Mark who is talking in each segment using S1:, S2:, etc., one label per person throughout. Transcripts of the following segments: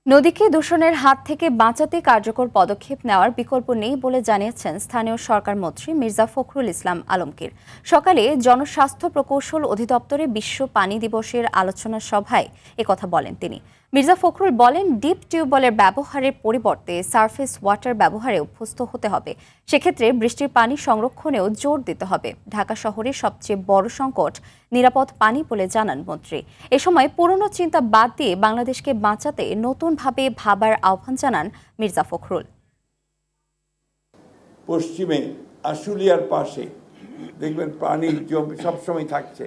S1: নদীকে দূষণের হাত থেকে বাঁচাতে কার্যকর পদক্ষেপ নেওয়ার বিকল্প নেই বলে জানিয়েছেন স্থানীয় সরকার মন্ত্রী মির্জা ফখরুল ইসলাম আলমগীর। সকালে জনস্বাস্থ্য প্রকৌশল অধিদপ্তরে বিশ্ব পানি দিবসের আলোচনা সভায় একথা বলেন তিনি। মির্জা ফখরুল বলেন, ডিপ টিউবওয়েলের ব্যবহারের পরিবর্তে সারফেস ওয়াটার ব্যবহারে অভ্যস্ত হতে হবে। সেক্ষেত্রে বৃষ্টির পানি সংরক্ষণেও জোর দিতে হবে। ঢাকা শহরের সবচেয়ে বড় সংকট নিরাপদ পানি বলে জানান মন্ত্রী। এ সময় পুরনো চিন্তা বাদ দিয়ে বাংলাদেশকে বাঁচাতে নতুনভাবে ভাবার আহ্বান জানান মির্জা ফখরুল।
S2: পশ্চিমে আশুলিয়ার পাশে দেখবেন পানির জমি সবসময় থাকছে,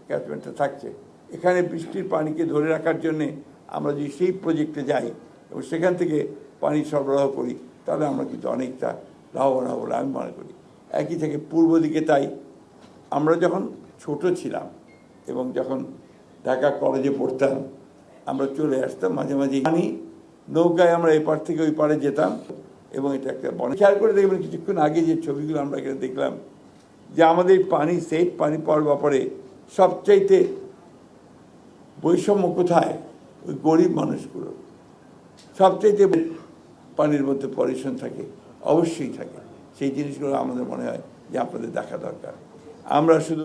S2: ক্যাচমেন্টটা থাকছে। এখানে বৃষ্টির পানিকে ধরে রাখার জন্যে আমরা যদি সেই প্রজেক্টে যাই এবং সেখান থেকে পানি সরবরাহ করি, তাহলে আমরা কিন্তু অনেকটা লাভবান হব বলে আমি মনে করি। একই থেকে পূর্ব দিকে তাই আমরা যখন ছোট ছিলাম এবং যখন ঢাকা কলেজে পড়তাম, আমরা চলে আসতাম মাঝে মাঝে পানি নৌকায়, আমরা এপার থেকে ওই পারে যেতাম এবং এটা একটা খেয়াল করে দেখবেন কিছুক্ষণ আগে যে ছবিগুলো আমরা এখানে দেখলাম যে আমাদের পানি সেফ পানি পাওয়ার ব্যাপারে সবচাইতে বৈষম্য কোথায়? ওই গরিব মানুষগুলো সবচাইতে পানির মধ্যে পরিশন থাকে, অবশ্যই থাকে। সেই জিনিসগুলো আমাদের মনে হয় যে আপনাদের দেখা দরকার। আমরা শুধু